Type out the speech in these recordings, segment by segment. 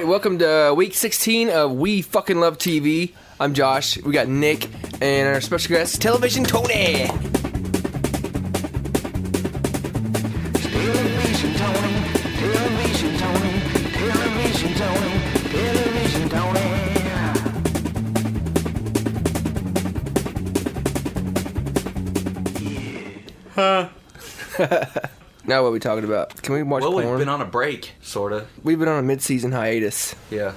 right, welcome to week 16 of We Fucking Love TV. I'm Josh. We got Nick and our special guest, Television Tony. Television Tony, Television Tony, Television Tony, Television Tony. Now what are we talking about? Can we watch porn? We've been on a break, sorta. We've been on a mid-season hiatus. Yeah.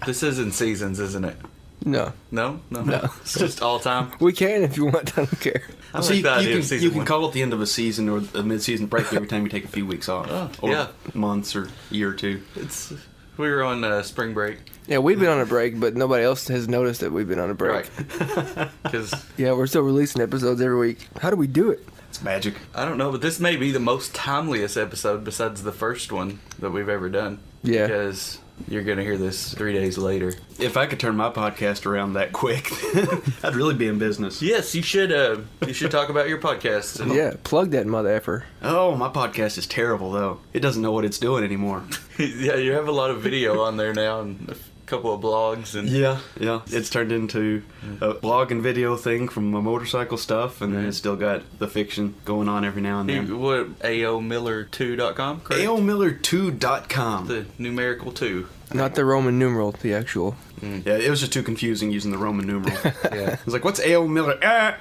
This is in seasons, isn't it? No. No? No. It's just all time. We can if you want. I don't care. I So like the idea of you season can one. call it the end of a season or a mid-season break every time you take a few weeks off. Or yeah. months or year or two. We were on spring break. Yeah, we've been on a break, but nobody else has noticed that we've been on a break. Right. Because, Yeah, we're still releasing episodes every week. How do we do it? It's magic. I don't know, but this may be the most timeliest episode besides the first one that we've ever done. Yeah. Because you're going to hear this 3 days later. If I could turn my podcast around that quick, I'd really be in business. Yes, you should talk about your podcast. And Yeah, plug that mother effer. Oh, my podcast is terrible, though. It doesn't know what it's doing anymore. Yeah, you have a lot of video on there now and a couple of blogs. And Yeah. It's turned into a blog and video thing from my motorcycle stuff, and then it's still got the fiction going on every now and then. What, AOMiller2.com, correct? AOMiller2.com. The numerical 2. Not the Roman numeral, the actual. Yeah, it was just too confusing using the Roman numeral. Yeah. I was like, what's A.O. Miller? Ah!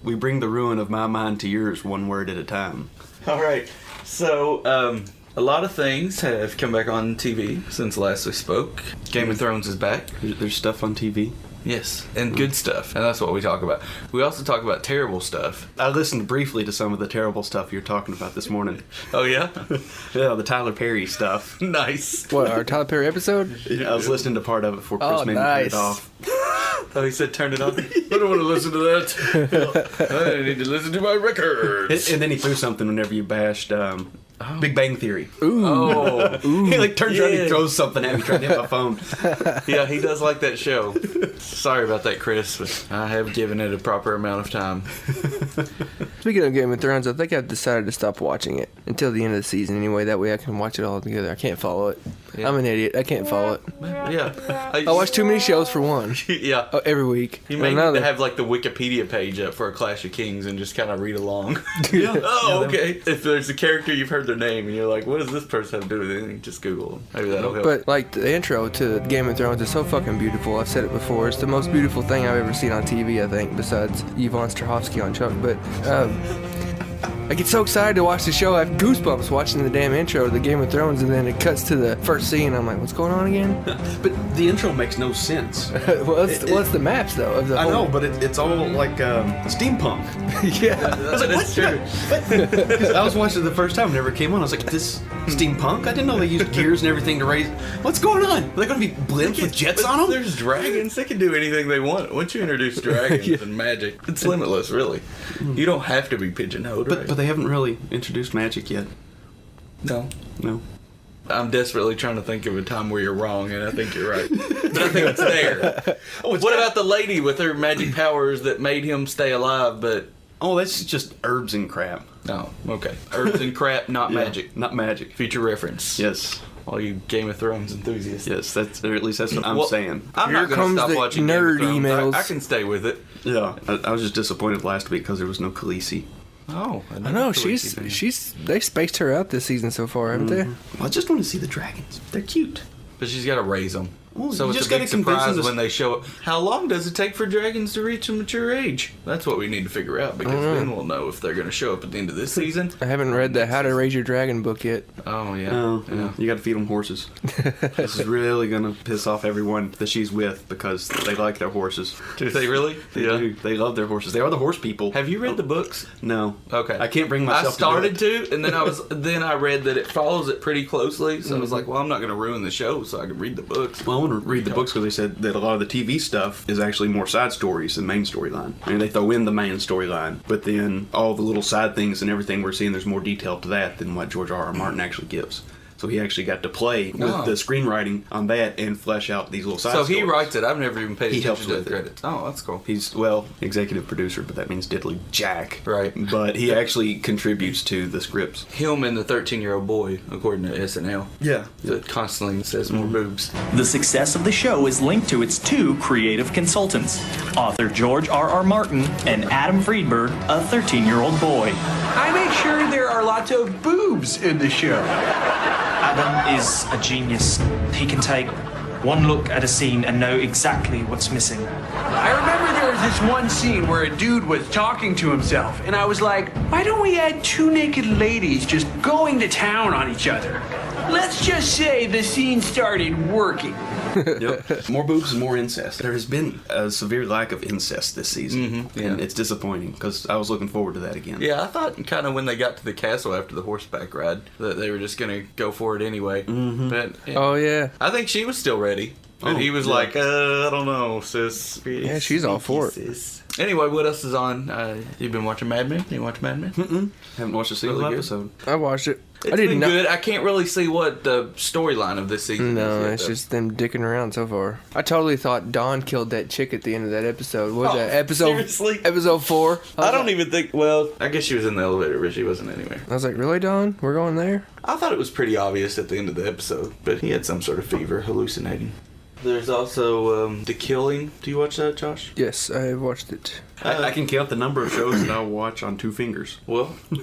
We bring the ruin of my mind to yours one word at a time. All right. So, a lot of things have come back on TV since last we spoke. Game of Thrones is back. There's stuff on TV. Yes, and good stuff. And that's what we talk about. We also talk about terrible stuff. I listened briefly to some of the terrible stuff you were talking about this morning. Oh, yeah? Yeah, the Tyler Perry stuff. Nice. What, our Tyler Perry episode? I was listening to part of it before Chris Oh, made me nice. turn it off. Oh, he said turn it on? I don't want to listen to that. I need to listen to my records. And then he threw something whenever you bashed Big Bang Theory. Ooh. Oh, He like turns around Yeah. and throws something at me trying to hit my phone. yeah, he does like that show. Sorry about that, Chris, but I have given it a proper amount of time. Speaking of Game of Thrones, I think I've decided to stop watching it until the end of the season anyway. That way I can watch it all together. I can't follow it. Yeah. I'm an idiot. I can't follow it. Yeah. I watch too many shows for one. Yeah. Every week. You And may need another. to have like the Wikipedia page up for A Clash of Kings and just kind of read along. Yeah. Oh, okay. If there's a character you've heard their name and you're like, what does this person have to do with it? Just Google them. Maybe that'll help. But like the intro to Game of Thrones is so fucking beautiful. I've said it before. It's the most beautiful thing I've ever seen on TV, I think, besides Yvonne Strahovski on Chuck. But I get so excited to watch the show. I have goosebumps watching the damn intro to the Game of Thrones, and then it cuts to the first scene. I'm like, what's going on again? But the intro makes no sense. well, it's the maps though of the I whole. know, but it's all like steampunk. Yeah. That's true. 'Cause I was watching it the first time whenever it came on. I was like, this steampunk? I didn't know they used gears and everything to raise. What's going on? Are they going to be blimps with jets But on them? There's dragons. They can do anything they want. Once you introduce dragons and magic, it's limitless, really. You don't have to be pigeonholed. But, right? but they haven't really introduced magic yet. No. No. I'm desperately trying to think of a time where you're wrong, and I think you're right. But I think it's there. What about the lady with her magic powers that made him stay alive, but... Oh, that's just herbs and crap. No, okay. Herbs and crap, not Yeah, magic. Not magic. Future reference. Yes. All you Game of Thrones enthusiasts. Yes, that's or at least that's what I'm Well, saying. I'm Here not going comes to stop the watching Game of nerd Thrones. emails. I can stay with it. Yeah, I was just disappointed last week because there was no Khaleesi. Oh, I know they spaced her out this season so far, haven't they? Well, I just want to see the dragons. They're cute. But she's got to raise them. Well, So you it's just a big gotta convince surprise them to- when they show up. How long does it take for dragons to reach a mature age? That's what we need to figure out, because then we'll know if they're going to show up at the end of this season. I haven't read the How to Raise Your Dragon book yet. Oh, yeah. Oh, yeah. you got to feed them horses. This is really gonna piss off everyone that she's with because they like their horses. Do they really? They do. They love their horses. They are the horse people. Have you read the books? No. Okay. I can't bring myself. I started to. Do it. to, and then I read that it follows it pretty closely. So I was like, well, I'm not going to ruin the show, so I can read the books. Well, I want to read the books because they said that a lot of the TV stuff is actually more side stories than main storyline. I mean, they throw in the main storyline, but then all the little side things and everything we're seeing, there's more detail to that than what George R.R. Martin actually gives. So he actually got to play with Oh. the screenwriting on that and flesh out these little side So stories. he writes it. I've never even paid He attention helps to the with it. credits. Oh, that's cool. He's, well, executive producer, but that means diddly jack. Right. But he actually contributes to the scripts. Him and the 13-year-old boy, according to SNL. Yeah. That constantly says more boobs. The success of the show is linked to its two creative consultants, author George R.R. Martin and Adam Friedberg, a 13-year-old boy. I make sure there are lots of boobs in the show. Adam is a genius. He can take one look at a scene and know exactly what's missing. I remember there was this one scene where a dude was talking to himself, and I was like, why don't we add two naked ladies just going to town on each other? Let's just say the scene started working. Yep. More boobs and more incest. There has been a severe lack of incest this season, and it's disappointing because I was looking forward to that again. Yeah, I thought kind of when they got to the castle after the horseback ride that they were just going to go for it anyway. But yeah. Oh yeah. I think she was still ready. And Oh, he was yeah. like, I don't know, sis. Yeah, she's all for it. Sis. Anyway, what else is on? You been watching Mad Men? You watch Mad Men? Haven't watched a single Really good. episode. I watched it. It's I did been not. good. I can't really see what the storyline of this season is. No, yet, it's though. just them dicking around so far. I totally thought Dawn killed that chick at the end of that episode. What was Oh, that episode? seriously? Episode 4. I don't even think. Well, I guess she was in the elevator, but she wasn't anywhere. I was like, really, Dawn? We're going there? I thought it was pretty obvious at the end of the episode, but he had some sort of fever, hallucinating. There's also The Killing. Do you watch that, Josh? Yes, I have watched it. I can count the number of shows that I'll watch on 2 fingers. Well, 2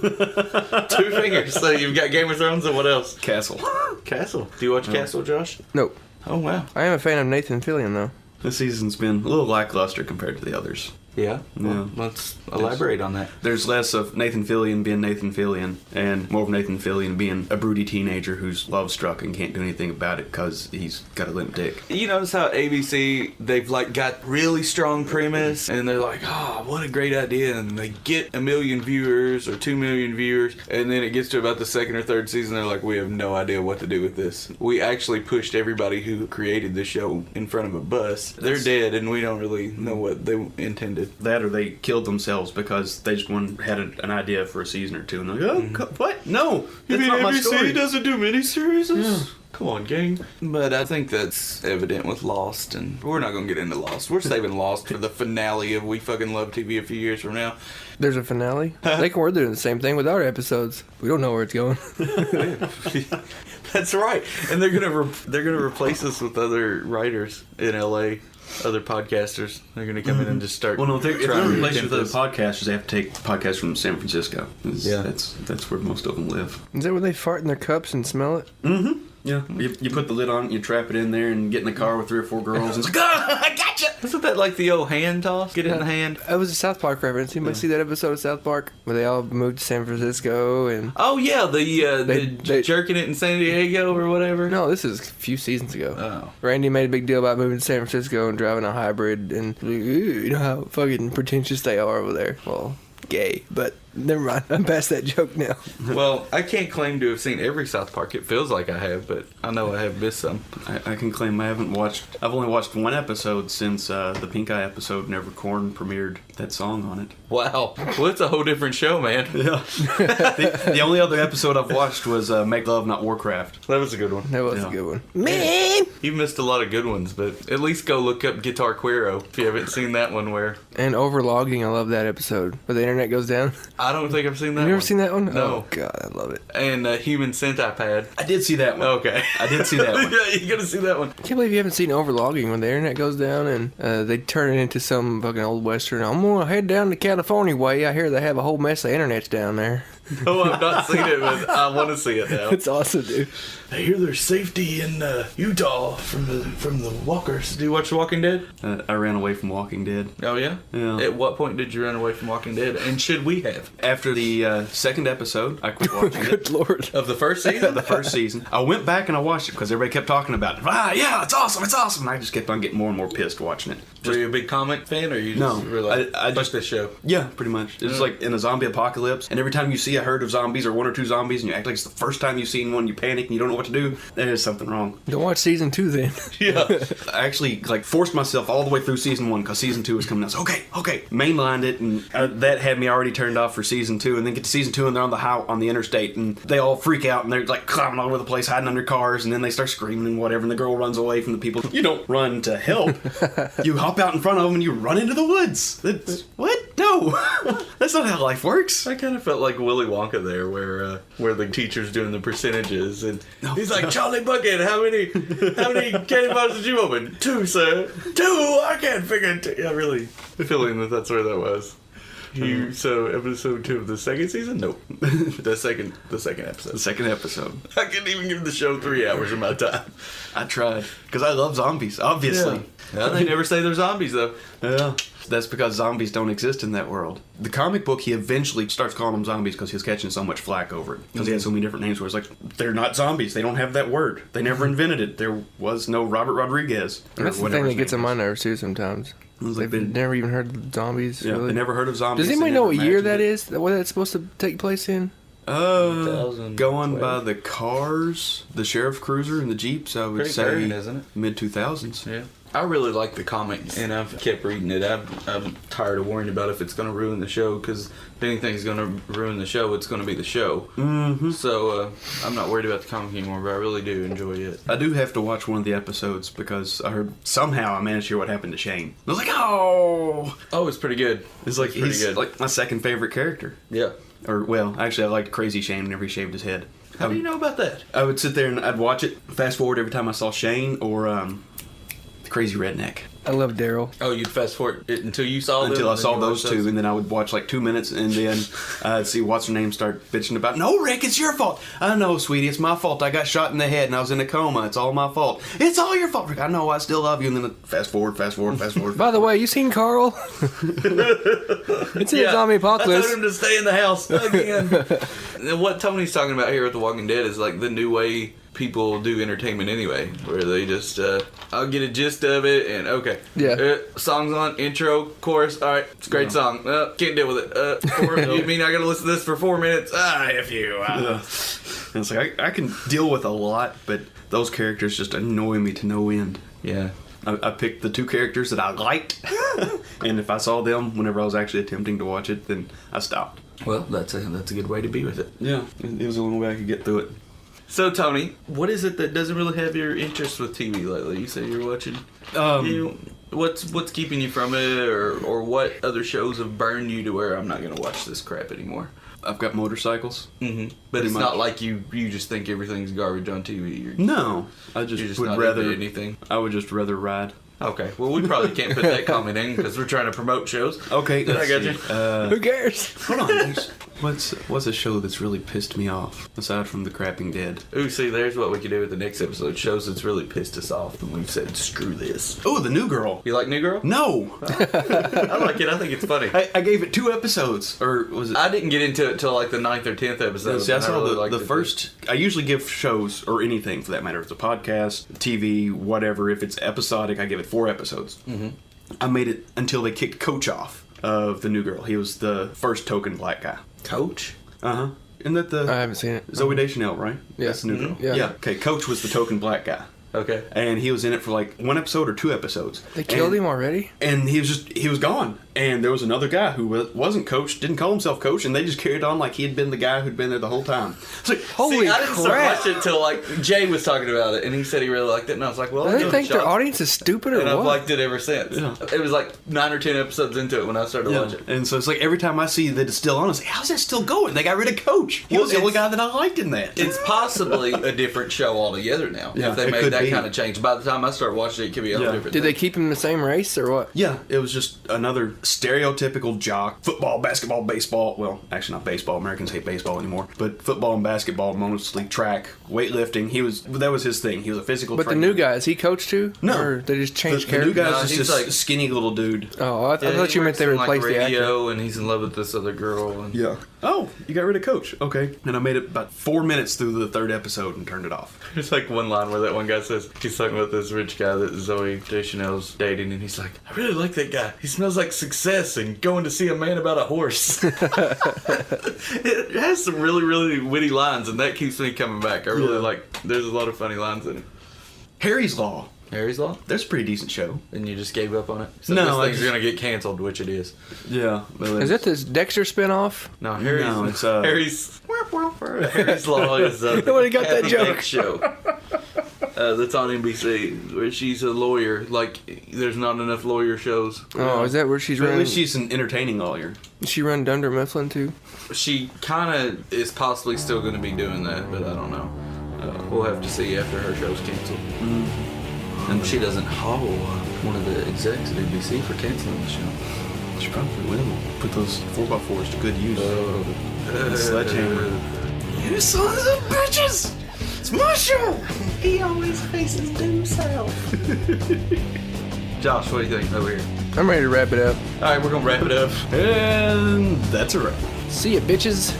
fingers. So you've got Game of Thrones and what else? Castle. Castle. Do you watch Castle, Josh? Nope. Oh, wow. I am a fan of Nathan Fillion, though. This season's been a little lackluster compared to the others. Yeah? Well, Yeah. let's elaborate on that. There's less of Nathan Fillion being Nathan Fillion and more of Nathan Fillion being a broody teenager who's love-struck and can't do anything about it because he's got a limp dick. You notice how ABC, they've like got really strong premise and they're like, oh, what a great idea. And they get 1 million viewers or 2 million viewers. And then it gets to about the 2nd or 3rd season. They're like, we have no idea what to do with this. We actually pushed everybody who created the show in front of a bus. They're dead and we don't really know what they intended. That or they killed themselves because they just had an idea for a season or two and they're like, oh, what? No, that's not my story. doesn't do miniseries? Yeah. Come on, gang. But I think that's evident with Lost, and we're not going to get into Lost. We're saving Lost for the finale of We Fucking Love TV a few years from now. There's a finale. We're doing the same thing with our episodes. We don't know where it's going. That's right. And they're gonna replace us with other writers in LA, other podcasters. They're gonna come in and just start. Well, no, if they're trying to replaced with attempt other this. podcasters, they have to take podcasts from San Francisco. Yeah. That's where most of them live. Is that where they fart in their cups and smell it? Yeah, you put the lid on, you trap it in there, and get in the car with 3 or 4 girls, and it's like, ah, I gotcha! Isn't that like the old hand toss? Get it in the hand. It was a South Park reference. Anybody see that episode of South Park where they all moved to San Francisco and? Oh yeah, the They- jerking it in San Diego or whatever. No, this is a few seasons ago. Oh. Randy made a big deal about moving to San Francisco and driving a hybrid, and ooh, you know how fucking pretentious they are over there. Well, gay, but never mind. I'm past that joke now. Well, I can't claim to have seen every South Park. It feels like I have, but I know I have missed some. I can claim I've only watched 1 episode since the Pink Eye episode Never Corn premiered that song on it. Wow. Well, it's a whole different show, man. Yeah. the only other episode I've watched was Make Love Not Warcraft. That was a good one. That was Yeah. a good one. Man! You missed a lot of good ones, but at least go look up Guitar Quero if you haven't seen that one where... And overlogging, I love that episode where the internet goes down. I don't think I've seen that Have you one. ever seen that one? No. Oh, God, I love it. And Human Centipede. I did see that one. Okay. I did see that one. Yeah, you gotta see that one. I can't believe you haven't seen overlogging when the internet goes down and they turn it into some fucking old western. I'm gonna head down to California way. I hear they have a whole mess of internets down there. No, I've not seen it, but I want to see it now. It's awesome, dude. I hear there's safety in Utah from the walkers. Do you watch The Walking Dead? I ran away from Walking Dead. Oh, yeah? Yeah. At what point did you run away from Walking Dead? And should we have? After the 2nd episode, I quit watching it. Good lord. Of the first season? The first season. I went back and I watched it because everybody kept talking about it. Ah, yeah, it's awesome, it's awesome. And I just kept on getting more and more pissed watching it. Were you a big comic fan, or you No, just were like, I fuck just- this show? Yeah, pretty much. It's like in a zombie apocalypse, and every time you see a herd of zombies or 1 or 2 zombies, and you act like it's the first time you've seen one, you panic and you don't know what to do. There's something wrong. Don't watch season 2 then. Yeah. I actually forced myself all the way through season 1 because season 2 was coming out. So, okay, mainlined it, and that had me already turned off for for season 2, and then get to season 2 and they're on the interstate, and they all freak out and they're like climbing all over the place, hiding under cars, and then they start screaming and whatever, and the girl runs away from the people. You don't run to help. You hop out in front of them and you run into the woods. What? No, that's not how life works. I kind of felt like Willy Wonka there, where the teacher's doing the percentages, and he's like, Charlie Bucket, how many candy bars did you open? 2, sir. 2. I can't figure it. I really feeling that's where that was. So episode 2 of the second season? Nope. the second episode. The second episode. I couldn't even give the show 3 hours of my time. I tried because I love zombies, obviously. Yeah, they never say they're zombies though. Yeah. That's because zombies don't exist in that world. The comic book, he eventually starts calling them zombies because he was catching so much flack over it. Because he had so many different names where it's like, they're not zombies. They don't have that word. They never invented it. There was no Robert Rodriguez. That's the thing that gets on my nerves too sometimes. Like They've never even heard of zombies. Yeah, really. they never heard of zombies. Does anybody know what year that is? What that's supposed to take place in? Going by the cars, the sheriff cruiser and the jeeps, I would Pretty say current, isn't it? mid-2000s. Yeah. I really like the comic, and I've kept reading it. I'm tired of worrying about if it's going to ruin the show, because if anything's going to ruin the show, it's going to be the show. Mm-hmm. So I'm not worried about the comic anymore, but I really do enjoy it. I do have to watch one of the episodes because I heard somehow I managed to hear what happened to Shane. I was like, oh! Oh, it's pretty good. It's like, pretty he's good. like my second favorite character. Yeah. Or, well, actually, I liked Crazy Shane whenever he shaved his head. How do you know about that? I would sit there and I'd watch it, fast forward every time I saw Shane or Crazy Redneck. I love Daryl. Oh, you'd fast forward it until you saw them? Until I saw you those watched two, and then I would watch like 2 minutes, and then I'd see what's her name start bitching about, no, Rick, it's your fault. I know, sweetie, it's my fault. I got shot in the head and I was in a coma. It's all my fault. It's all your fault, Rick. I know, I still love you. And then fast forward. By the way, you seen Carl? It's in the zombie I apocalypse. told him to stay in the house again. And what Tony's talking about here with The Walking Dead is like the new way people do entertainment anyway, where they just I'll get a gist of it and okay, song's on, intro, chorus, all right, it's a great song, can't deal with it, you mean I gotta listen to this for 4 minutes, if you And it's like I can deal with a lot, but those characters just annoy me to no end. Yeah. I picked the 2 characters that I liked, and if I saw them whenever I was actually attempting to watch it, then I stopped. Well, that's a good way to be with it. Yeah, it was the only way I could get through it. So Tony, what is it that doesn't really have your interest with TV lately? You say you're watching. What's keeping you from it, or what other shows have burned you to where I'm not gonna watch this crap anymore? I've got motorcycles. Mm-hmm. But it's not like you just think everything's garbage on TV. No, I You're just just would not rather into anything. I would just rather ride. Okay, well we probably can't put that comment in because we're trying to promote shows. Okay, I got you. Who cares? Hold on. What's a show that's really pissed me off aside from The Crapping Dead? Ooh, see, there's what we could do with the next episode. Shows that's really pissed us off, and we've said screw this. Oh, The New Girl. You like New Girl? No, I like it. I think it's funny. I gave it 2 episodes, or was it? I didn't get into it till like the 9th or 10th episode. See, I saw really the liked it. first. I usually give shows or anything for that matter. If it's a podcast, TV, whatever. If it's episodic, I give it 4 episodes. Mm-hmm. I made it until they kicked Coach off of The New Girl. He was the first token black guy. Coach. Isn't that the I haven't seen it. Zoe Deschanel, right? Yeah. That's the New Girl. Yeah. Okay, Coach was the token black guy. Okay. And he was in it for like 1 episode or 2 episodes. They killed him already? And he was gone. And there was another guy who wasn't Coach, didn't call himself Coach, and they just carried on like he had been the guy who'd been there the whole time. It's like, Holy I didn't start crap. watching it until like Jay was talking about it, and he said he really liked it, and I was like, well, Do I'll they give it a think their shot. audience is stupid or And I've what? liked it ever since. Yeah. It was like 9 or 10 episodes into it when I started watching. And so it's like every time I see that it's still on, I say, how's that still going? They got rid of Coach. He Well, was the only it's- guy that I liked in that. It's possibly a different show altogether now. Yeah, if they it made could that be. kind of change. By the time I start watching it could be a whole Yeah. different Did thing. they keep him the same race or what? Yeah, it was just another stereotypical jock. Football, basketball, baseball. Well, actually not baseball. Americans hate baseball anymore. But football and basketball, mostly track, weightlifting. That was his thing. He was a physical But the trainer. new guy, is he coach too? No. Or they just The changed new characters? guy's No, just he's this like- skinny little dude. Oh, I Yeah, thought he you meant works they in, like, replaced the actor. radio, and he's in love with this other girl. And Yeah. Oh, you got rid of Coach. Okay. And I made it about 4 minutes through the 3rd episode and turned it off. There's like one line where that one guy says, he's talking about this rich guy that Zoe Deschanel's dating, and he's like, I really like that guy. He smells like success and going to see a man about a horse. It has some really, really witty lines, and that keeps me coming back. I really like, there's a lot of funny lines in it. Harry's Law. Harry's Law? There's a pretty decent show. And you just gave up on it? So No, this I thing's just- gonna get canceled, which it is. Yeah. Is that this Dexter spinoff? No, Harry's. No, it's, Harry's Law is Nobody got that Kathy joke. Beck show. That's on NBC, where she's a lawyer. Like, there's not enough lawyer shows. Oh, is that where she's But at running? least she's an entertaining lawyer. She run Dunder Mifflin too? She kind of is possibly still going to be doing that, but I don't know. We'll have to see after her show's canceled. And she doesn't haul one of the execs at NBC for canceling the show. She probably will. Put those 4x4s to good use. Sledgehammer. You sons of bitches! It's my show! He always faces doom south. Josh, what do you think over here? I'm ready to wrap it up. All right, we're going to wrap it up. And that's a wrap. See ya, bitches.